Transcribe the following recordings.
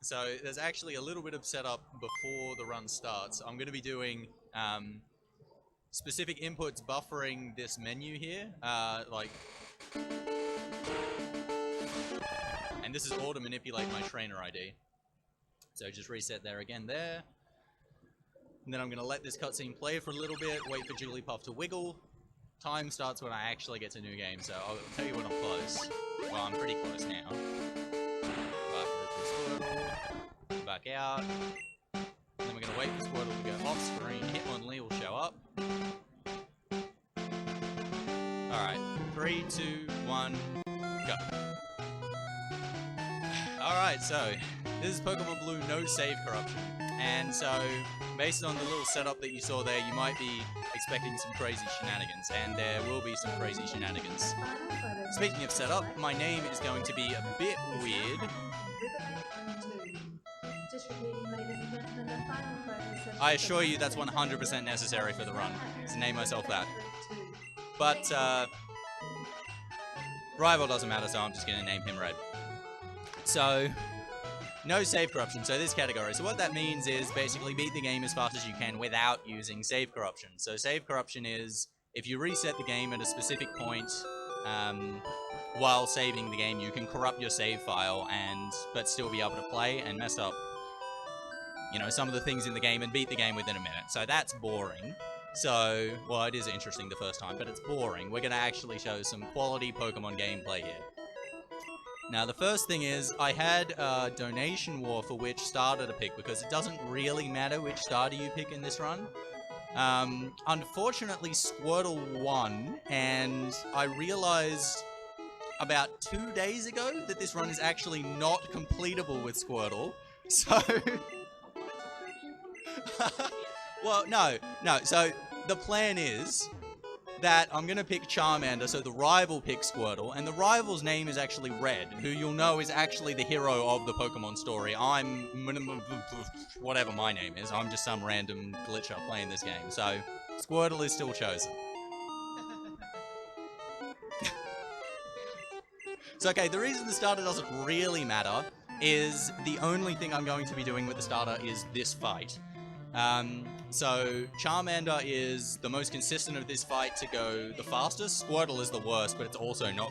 So there's actually a little bit of setup before the run starts. I'm going to be doing specific inputs buffering this menu here, and this is all to manipulate my trainer ID. So just reset there again there. And then I'm going to let this cutscene play for a little bit, wait for Jigglypuff to wiggle. Time starts when I actually get to new game, so I'll tell you when I'm close. Well, I'm pretty close now. Back out. And then we're going to wait for Squirtle to go off screen. Hitmonlee will show up. Alright, 3, 2, 1, go. Alright, so this is Pokemon Blue No Save Corruption. And so, based on the little setup that you saw there, you might be expecting some crazy shenanigans, and there will be some crazy shenanigans. Speaking of setup, my name is going to be a bit weird. I assure you that's 100% necessary for the run, to name myself that. But, rival doesn't matter, so I'm just going to name him Red. So, no save corruption, so this category. So what that means is basically beat the game as fast as you can without using save corruption. So save corruption is if you reset the game at a specific point while saving the game, you can corrupt your save file but still be able to play and mess up, you know, some of the things in the game and beat the game within a minute. So that's boring. So, well, it is interesting the first time, but it's boring. We're going to actually show some quality Pokemon gameplay here. Now, the first thing is, I had a donation war for which starter to pick, because it doesn't really matter which starter you pick in this run. Unfortunately, Squirtle won, and I realized about 2 days ago that this run is actually not completable with Squirtle. So... well, no. So, the plan is that I'm going to pick Charmander, so the rival picks Squirtle, and the rival's name is actually Red, who you'll know is actually the hero of the Pokemon story. I'm... whatever my name is, I'm just some random glitcher playing this game, so Squirtle is still chosen. So, okay, the reason the starter doesn't really matter is the only thing I'm going to be doing with the starter is this fight. So Charmander is the most consistent of this fight to go the fastest. Squirtle is the worst, but it's also not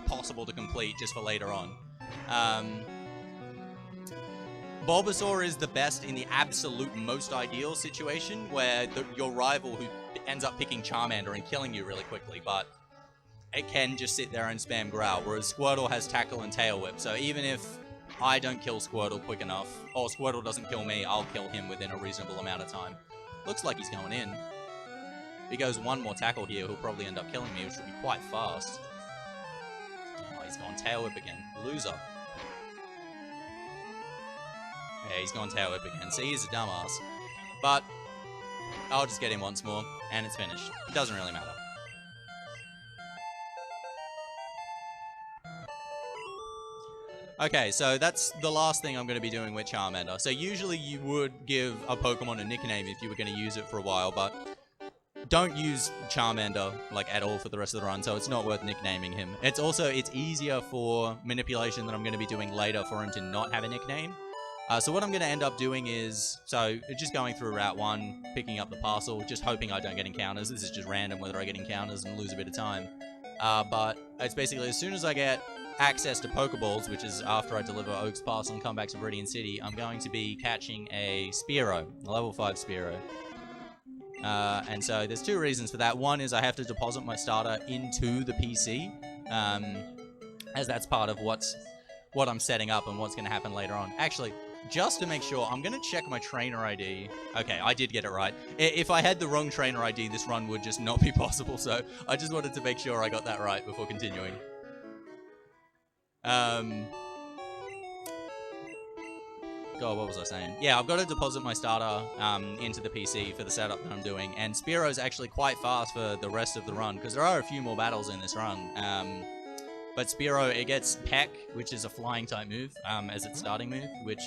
possible to complete just for later on. Bulbasaur is the best in the absolute most ideal situation, where your rival who ends up picking Charmander and killing you really quickly, but it can just sit there and spam Growl, whereas Squirtle has Tackle and Tail Whip, so even if I don't kill Squirtle quick enough, or Squirtle doesn't kill me, I'll kill him within a reasonable amount of time. Looks like he's going in. If he goes one more tackle here, he'll probably end up killing me, which will be quite fast. Oh, he's gone Tail Whip again. Loser. Yeah, he's gone Tail Whip again. See, he's a dumbass. But I'll just get him once more, and it's finished. It doesn't really matter. Okay, so that's the last thing I'm going to be doing with Charmander. So usually you would give a Pokemon a nickname if you were going to use it for a while, but don't use Charmander, like, at all for the rest of the run, so it's not worth nicknaming him. It's easier for manipulation that I'm going to be doing later for him to not have a nickname. So what I'm going to end up doing is, just going through Route 1, picking up the parcel, just hoping I don't get encounters. This is just random whether I get encounters and lose a bit of time. But it's basically as soon as I get access to Pokeballs, which is after I deliver Oak's Parcel and come back to Viridian City, I'm going to be catching a Spearow, a level 5 Spearow. And so there's two reasons for that. One is I have to deposit my starter into the PC, as that's part of what I'm setting up and what's going to happen later on. Actually, just to make sure, I'm going to check my trainer ID. Okay, I did get it right. If I had the wrong trainer ID, this run would just not be possible, so I just wanted to make sure I got that right before continuing. God, what was I saying? Yeah, I've got to deposit my starter into the PC for the setup that I'm doing, and Spearow's actually quite fast for the rest of the run, because there are a few more battles in this run. But Spearow, it gets Peck, which is a flying type move, as its starting move, which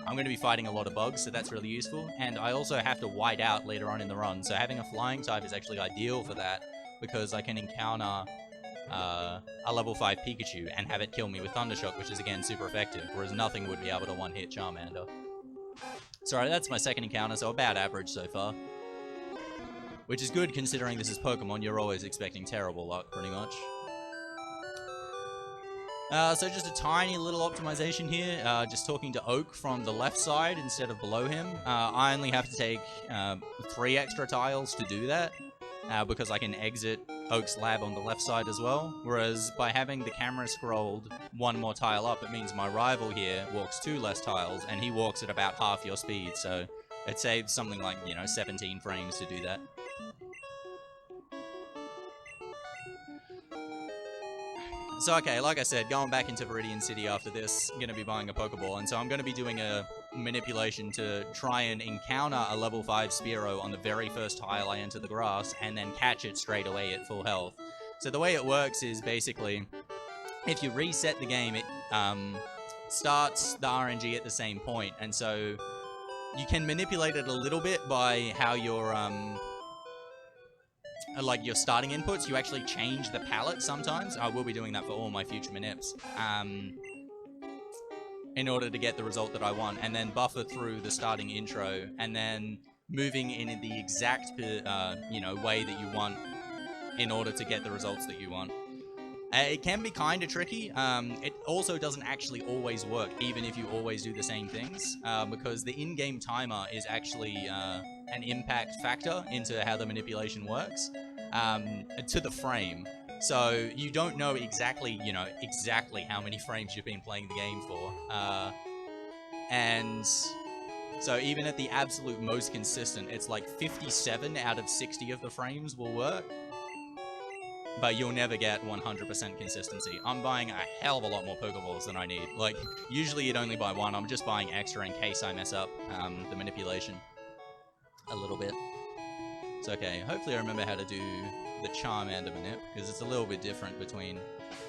I'm going to be fighting a lot of bugs, so that's really useful. And I also have to white out later on in the run, so having a flying type is actually ideal for that, because I can encounter a level 5 Pikachu and have it kill me with Thundershock, which is again super effective, whereas nothing would be able to one-hit Charmander. Sorry, that's my second encounter, so about average so far. Which is good considering this is Pokemon, you're always expecting terrible luck, pretty much. So just a tiny little optimization here, just talking to Oak from the left side instead of below him. I only have to take 3 extra tiles to do that, because I can exit Oak's lab on the left side as well, whereas by having the camera scrolled 1 more tile up, it means my rival here walks 2 less tiles, and he walks at about half your speed, so it saves something like, 17 frames to do that. So okay, like I said, going back into Viridian City after this, I'm going to be buying a Pokeball, and so I'm going to be doing a manipulation to try and encounter a level 5 Spearow on the very first tile I enter the grass, and then catch it straight away at full health. So the way it works is basically, if you reset the game, it starts the RNG at the same point, and so you can manipulate it a little bit by how your like your starting inputs, you actually change the palette sometimes. I will be doing that for all my future manips, in order to get the result that I want, and then buffer through the starting intro, and then moving in the exact, way that you want in order to get the results that you want. It can be kind of tricky. It also doesn't actually always work, even if you always do the same things, because the in-game timer is actually an impact factor into how the manipulation works, to the frame. So you don't know exactly, exactly how many frames you've been playing the game for. And so even at the absolute most consistent, it's like 57 out of 60 of the frames will work. But you'll never get 100% consistency. I'm buying a hell of a lot more Pokeballs than I need. Like, usually you'd only buy 1. I'm just buying extra in case I mess up the manipulation a little bit. It's okay. Hopefully I remember how to do the Charmander manip, because it's a little bit different between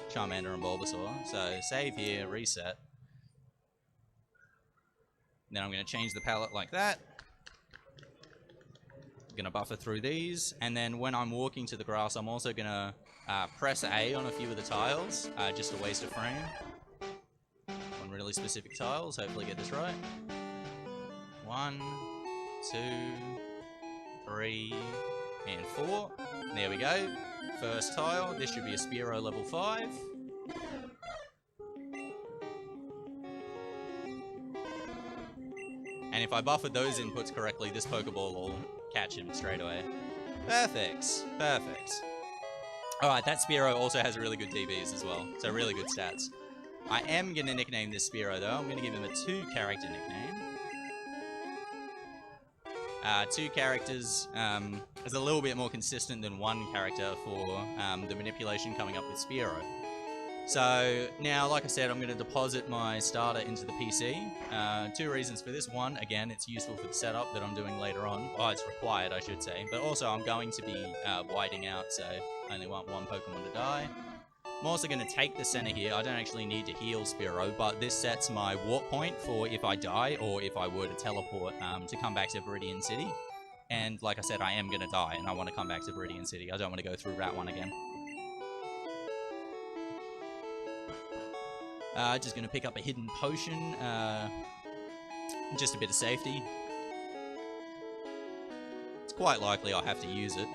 Charmander and Bulbasaur. So, save here, reset. Then I'm going to change the palette like that. Going to buffer through these, and then when I'm walking to the grass, I'm also going to press A on a few of the tiles, just to waste a frame on really specific tiles. Hopefully get this right. 1, 2, 3, and 4. There we go. First tile. This should be a Spearow level 5. And if I buffered those inputs correctly, this Pokeball will catch him straight away. Perfect. Perfect. Alright, that Spearow also has really good DBs as well, so really good stats. I am going to nickname this Spearow, though. I'm going to give him a 2-character nickname. 2 characters is a little bit more consistent than 1 character for the manipulation coming up with Spearow. So, now, like I said, I'm going to deposit my starter into the PC. 2 reasons for this. 1, again, it's useful for the setup that I'm doing later on. Oh, it's required, I should say. But also, I'm going to be whiting out, so I only want 1 Pokemon to die. I'm also going to take the center here. I don't actually need to heal Spearow, but this sets my warp point for if I die, or if I were to teleport to come back to Viridian City. And, like I said, I am going to die, and I want to come back to Viridian City. I don't want to go through Route 1 again. Just going to pick up a hidden potion, just a bit of safety. It's quite likely I'll have to use it.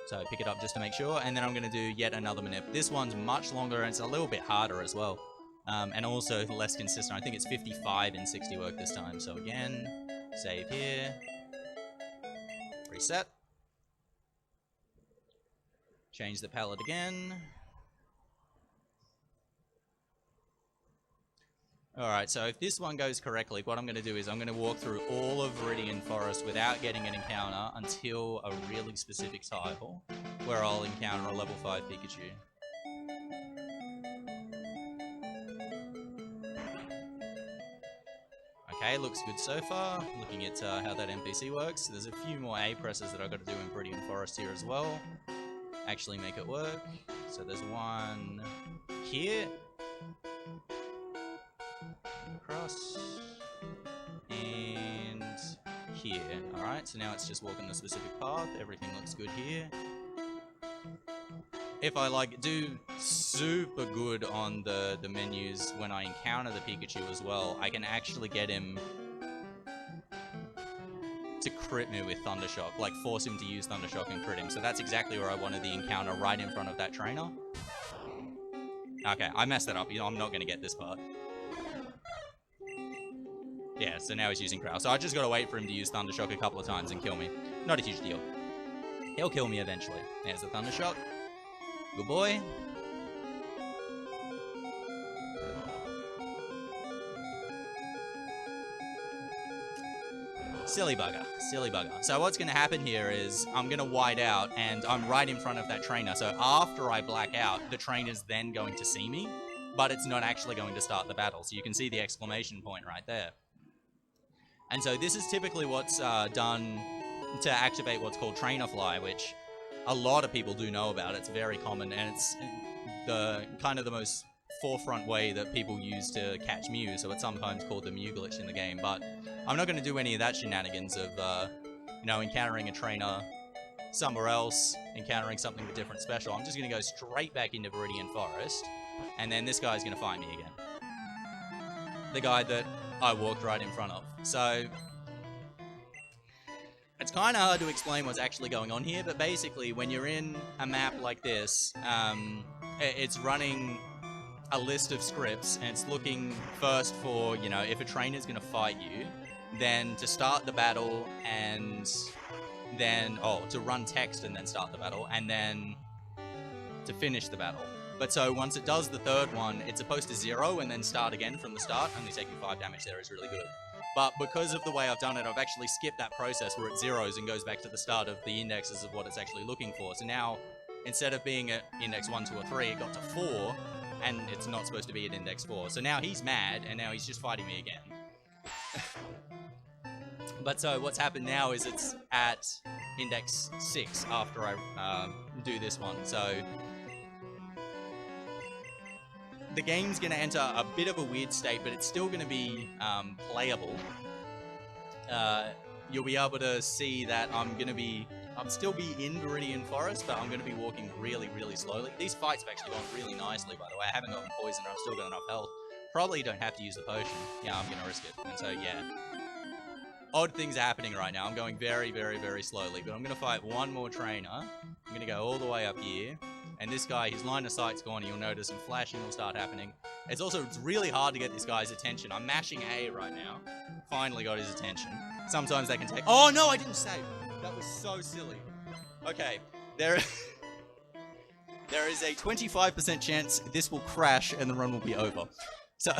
So pick it up just to make sure, and then I'm going to do yet another manip. This one's much longer, and it's a little bit harder as well. And also less consistent. I think it's 55 and 60 work this time. So again, save here. Reset. Change the palette again. Alright, so if this one goes correctly, what I'm going to do is I'm going to walk through all of Viridian Forest without getting an encounter until a really specific tile, where I'll encounter a level 5 Pikachu. Okay, looks good so far. Looking at how that NPC works. There's a few more A presses that I've got to do in Viridian Forest here as well. Actually make it work. So there's one here. Across. And here. Alright, so now it's just walking the specific path. Everything looks good here. if I like do super good on the menus when I encounter the Pikachu as well, I can actually get him to crit me with Thundershock, like force him to use Thundershock and crit him. So that's exactly where I wanted the encounter, right in front of that trainer. Okay, I messed that up. You know, I'm not going to get this part. Yeah, so now he's using Growl. So I just got to wait for him to use Thundershock a couple of times and kill me. Not a huge deal. He'll kill me eventually. There's the Thundershock. Good boy. Silly bugger, silly bugger. So what's going to happen here is I'm going to white out and I'm right in front of that trainer. So after I black out, the trainer's then going to see me, but it's not actually going to start the battle. So you can see the exclamation point right there. And so this is typically what's done to activate what's called Trainer Fly, which a lot of people do know about. It's very common, and it's the kind of the most forefront way that people use to catch Mew, so it's sometimes called the Mew glitch in the game. But I'm not going to do any of that shenanigans of, you know, encountering a trainer somewhere else, encountering something different special. I'm just going to go straight back into Viridian Forest, and then this guy's going to find me again. The guy that I walked right in front of. So it's kind of hard to explain what's actually going on here, but basically when you're in a map like this, it's running a list of scripts, and it's looking first for, you know, if a trainer's going to fight you, then to start the battle, and then, to run text and then start the battle, and then to finish the battle. But so once it does the third one, it's supposed to zero and then start again from the start. Only taking 5 damage there is really good. But because of the way I've done it, I've actually skipped that process where it zeros and goes back to the start of the indexes of what it's actually looking for. So now, instead of being at index 1, 2, or 3, it got to 4, and it's not supposed to be at index 4. So now he's mad, and now he's just fighting me again. But so what's happened now is it's at index 6 after I do this one. So the game's going to enter a bit of a weird state, but it's still going to be playable. You'll be able to see that I'm still be in Viridian Forest, but I'm going to be walking really, really slowly. These fights have actually gone really nicely, by the way. I haven't gotten poisoned, I've still got enough health. Probably don't have to use the potion. Yeah, I'm going to risk it. And so, yeah. Odd things are happening right now. I'm going very, very, very slowly, but I'm going to fight one more trainer. I'm going to go all the way up here. And this guy, his line of sight's gone, and you'll notice some flashing will start happening. It's really hard to get this guy's attention. I'm mashing A right now. Finally got his attention. Sometimes that can take... Oh, no, I didn't save. That was so silly. Okay, there is a 25% chance this will crash and the run will be over. So,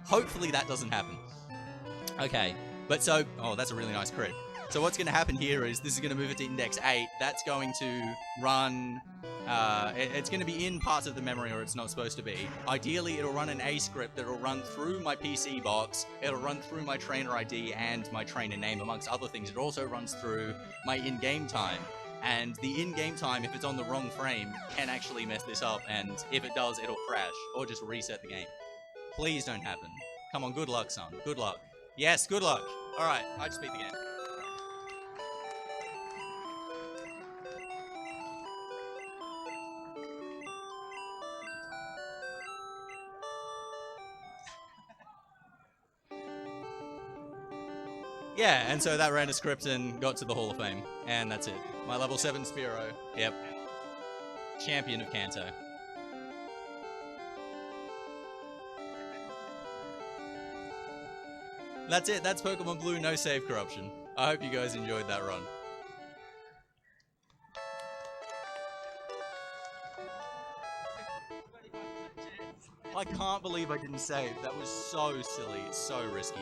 hopefully that doesn't happen. Okay, but so... Oh, that's a really nice crit. So what's going to happen here is this is going to move it to index 8. That's going to run... it's going to be in parts of the memory, or it's not supposed to be. Ideally, it'll run an A script that'll run through my PC box, it'll run through my trainer ID and my trainer name, amongst other things. It also runs through my in-game time. And the in-game time, if it's on the wrong frame, can actually mess this up, and if it does, it'll crash, or just reset the game. Please don't happen. Come on, good luck, son. Good luck. Yes, good luck. Alright, I just beat the game. Yeah, and so that ran a script and got to the Hall of Fame. And that's it. My level 7 Spearow. Yep. Champion of Kanto. That's it. That's Pokemon Blue No Save Corruption. I hope you guys enjoyed that run. I can't believe I didn't save. That was so silly. So risky.